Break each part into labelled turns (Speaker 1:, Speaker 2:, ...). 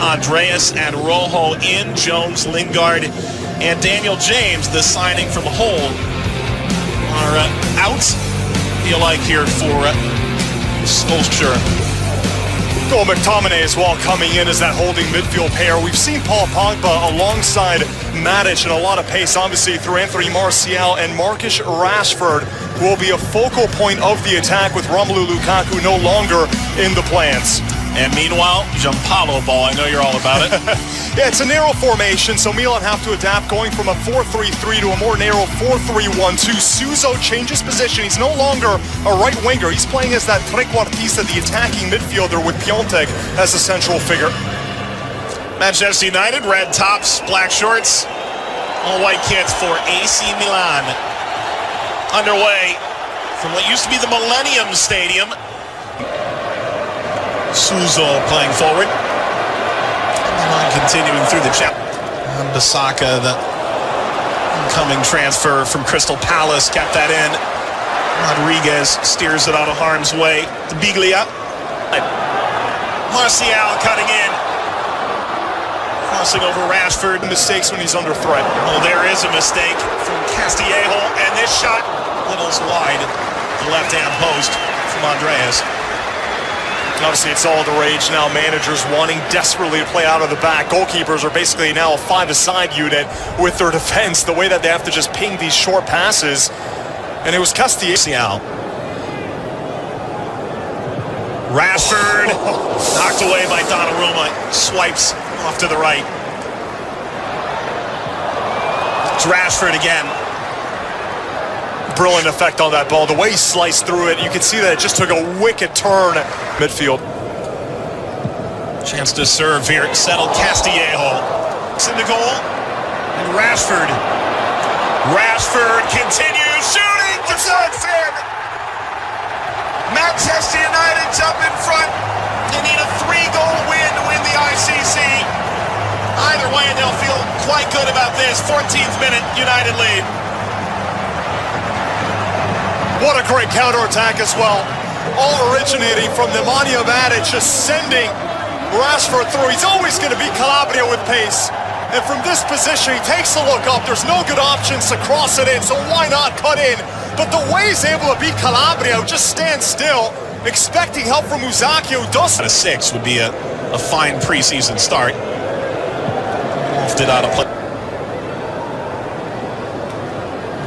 Speaker 1: Andreas and Rojo in, Jones, Lingard, and Daniel James, the signing from Hull, are out, feel like, here for Solskjaer.
Speaker 2: Well, McTominay as well coming in as that holding midfield pair. We've seen Paul Pogba alongside Matic and a lot of pace, obviously, through Anthony Martial and Marcus Rashford, who will be a focal point of the attack with Romelu Lukaku no longer in the plans.
Speaker 1: And meanwhile, Giampaolo ball, I know you're all about it.
Speaker 2: Yeah, it's a narrow formation, so Milan have to adapt, going from a 4-3-3 to a more narrow 4-3-1-2. Suso changes position. He's no longer a right winger. He's playing as that trequartista, the attacking midfielder, with Piontek as the central figure.
Speaker 1: Manchester United, red tops, black shorts, all white kits for AC Milan. Underway from what used to be the Millennium Stadium. Suso playing forward. And continuing through the chat. Bissaka, the incoming transfer from Crystal Palace, kept that in. Rodriguez steers it out of harm's way to Biglia. Martial cutting in. Crossing over Rashford.
Speaker 2: Mistakes when he's under threat.
Speaker 1: Oh, there is a mistake from Castillejo, and this shot littles wide. The left-hand post from Andreas.
Speaker 2: Obviously, it's all the rage now. Managers wanting desperately to play out of the back. Goalkeepers are basically now a five-a-side unit with their defense. The way that they have to just ping these short passes. And it was Castillejo.
Speaker 1: Rashford knocked away by Donnarumma. Swipes off to the right. It's Rashford again.
Speaker 2: Brilliant effect on that ball. The way he sliced through it, you can see that it just took a wicked turn. Midfield.
Speaker 1: Chance to serve here. Settled Castillejo. It's in the goal. And Rashford. Rashford continues shooting. Decides in. Manchester United's up in front. They need a 3-goal win to win the ICC. Either way, they'll feel quite good about this. 14th minute, United lead.
Speaker 2: What a great counterattack as well. All originating from Nemanja Matic, just sending Rashford through. He's always going to be Calabria with pace. And from this position, he takes a look up. There's no good options to cross it in, so why not cut in? But the way he's able to beat Calabria, just stand still, expecting help from Uzaki, who does.
Speaker 1: A 6 would be a fine preseason start. Lofted out of play.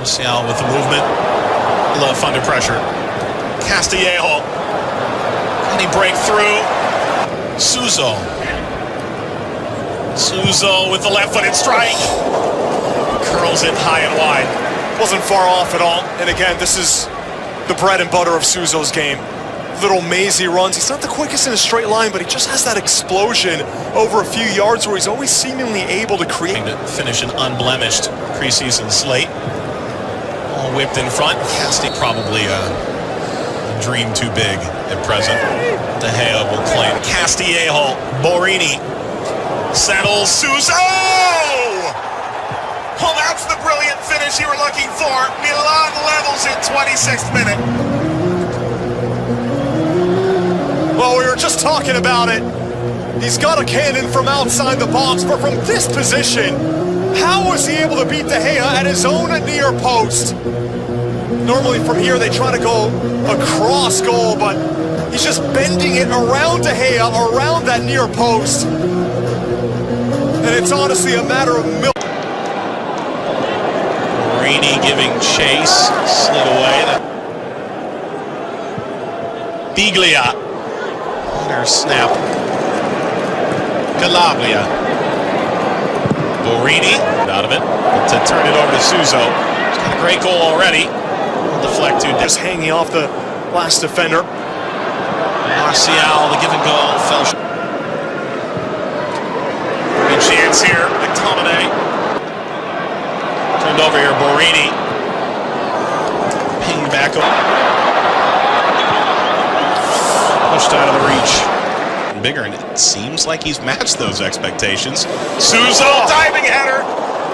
Speaker 1: Martial with the movement. Love under pressure. Castillejo. Can he break through? Suso. Suso with the left-footed strike. Curls it high and wide.
Speaker 2: Wasn't far off at all. And again, this is the bread and butter of Suso's game. Little mazy runs. He's not the quickest in a straight line, but he just has that explosion over a few yards where he's always seemingly able to create.
Speaker 1: To finish an unblemished preseason slate. All whipped in front. Casting probably a dream too big at present. De Gea will claim. Castillejo. Borini. Settles. Suso! Well, that's the brilliant finish you were looking for. Milan levels in 26th minute.
Speaker 2: Well, we were just talking about it. He's got a cannon from outside the box, but from this position, how was he able to beat De Gea at his own near post? Normally from here, they try to go across goal, but he's just bending it around De Gea, around that near post. And it's honestly a matter of milliseconds.
Speaker 1: Giving chase, slid away. Biglia. Under snap. Calabria. Borini out of it to turn it over to Suso. He's got a great goal already. Deflect to
Speaker 2: just hanging off the last defender.
Speaker 1: Martial, the give and go, fell short. Good chance here. McTominay. Turned over here, Borini. Ping back over. Pushed out of the reach. Bigger, and it seems like he's matched those expectations. Suso, diving header.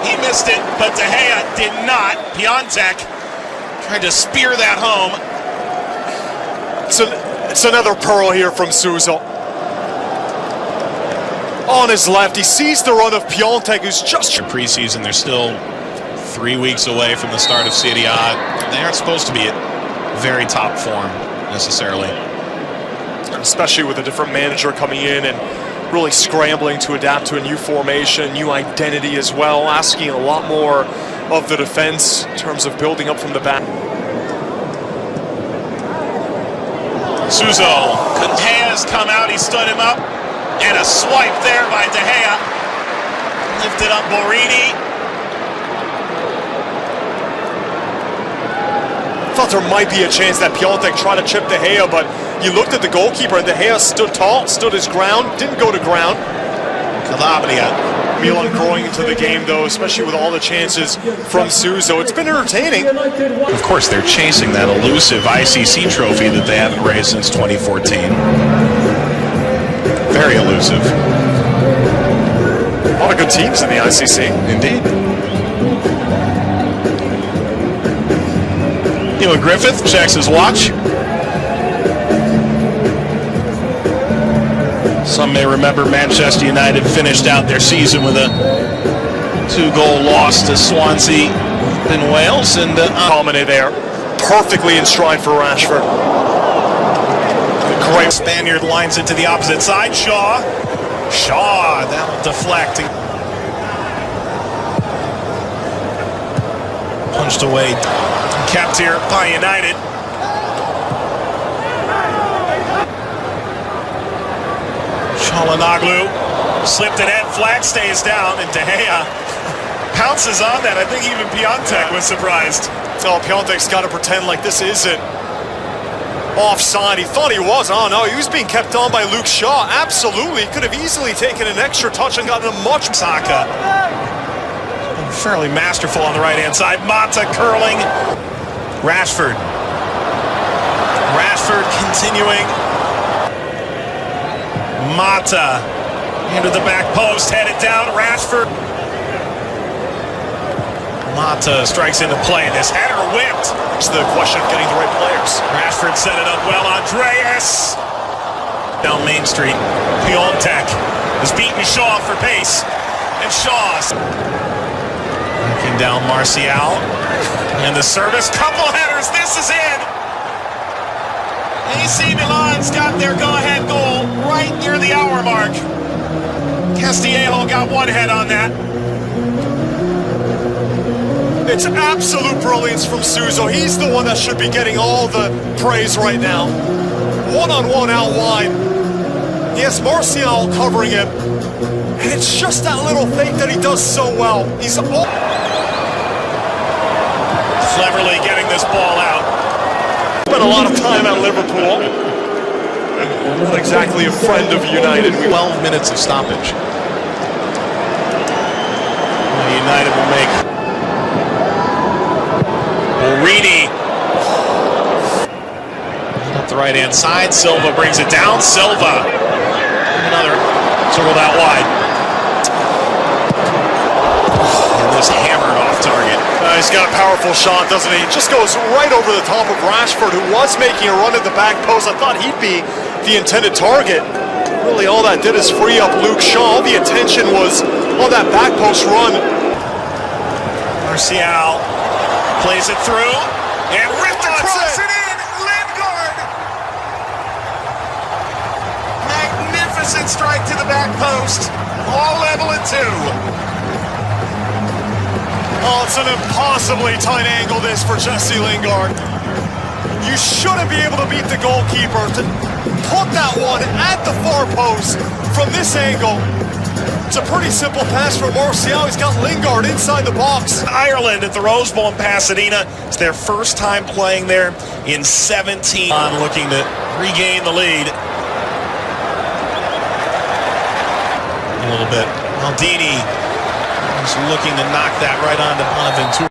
Speaker 1: He missed it, but De Gea did not. Piontek tried to spear that home.
Speaker 2: It's another pearl here from Suso. on his left. He sees the run of Piontek, who's just...
Speaker 1: Preseason, they're still 3 weeks away from the start of Serie A. They aren't supposed to be at very top form, necessarily.
Speaker 2: Especially with a different manager coming in and really scrambling to adapt to a new formation, new identity as well, asking a lot more of the defense in terms of building up from the back.
Speaker 1: Suso, Contea's come out, he stood him up, and a swipe there by De Gea. Lifted up Borini.
Speaker 2: Thought there might be a chance that Piontek tried to chip De Gea, but you looked at the goalkeeper and De Gea stood tall, stood his ground, didn't go to ground.
Speaker 1: Calabria.
Speaker 2: Milan growing into the game though, especially with all the chances from Suso. It's been entertaining.
Speaker 1: Of course, they're chasing that elusive ICC trophy that they haven't raised since 2014. Very elusive.
Speaker 2: A lot of good teams in the ICC.
Speaker 1: Indeed. Griffith checks his watch. Some may remember Manchester United finished out their season with a 2-goal loss to Swansea in Wales, and
Speaker 2: Comedy there, perfectly in stride for Rashford.
Speaker 1: The great Spaniard lines it to the opposite side. Shaw, that'll deflect. Punched away. Kept here by United. Çalhanoğlu slipped an end, flag stays down, and De Gea pounces on that. I think even Piontek was surprised.
Speaker 2: Oh, Piontek's got to pretend like this isn't offside. He thought he was. Oh no, he was being kept on by Luke Shaw. Absolutely, he could have easily taken an extra touch and gotten a much...
Speaker 1: Saka, fairly masterful on the right-hand side. Mata curling. Rashford continuing. Mata into the back post, headed down. Rashford. Mata strikes into play. This header whipped.
Speaker 2: It's the question of getting the right players.
Speaker 1: Rashford set it up well. Andreas down Main Street. Piontek has beaten Shaw for pace, and Shaw knocking down Martial. And the service, couple headers, this is in! AC Milan's got their go-ahead goal right near the hour mark. Castillejo got one head on that.
Speaker 2: It's absolute brilliance from Suso. He's the one that should be getting all the praise right now. One-on-one out wide. He has Martial covering him. And it's just that little fake that he does so well. He's all...
Speaker 1: Cleverly getting this ball out.
Speaker 2: Spent a lot of time at Liverpool. Not exactly a friend of United.
Speaker 1: 12 minutes of stoppage. United will make. Borini. Up the right-hand side. Silva brings it down. Silva. Another circled out wide. And this hammered off target.
Speaker 2: He's got a powerful shot, doesn't he? It just goes right over the top of Rashford, who was making a run at the back post. I thought he'd be the intended target. Really, all that did is free up Luke Shaw. All the attention was on that back post run.
Speaker 1: Martial plays it through and ripped across it in. Lingard. Magnificent strike to the back post. All level at 2.
Speaker 2: Oh, it's an impossibly tight angle this for Jesse Lingard. You shouldn't be able to beat the goalkeeper. To put that one at the far post from this angle, it's a pretty simple pass from Martial. He's got Lingard inside the box.
Speaker 1: Ireland at the Rose Bowl in Pasadena. It's their first time playing there in 17. Looking to regain the lead. A little bit. Maldini is looking to knock that right onto Bonaventura.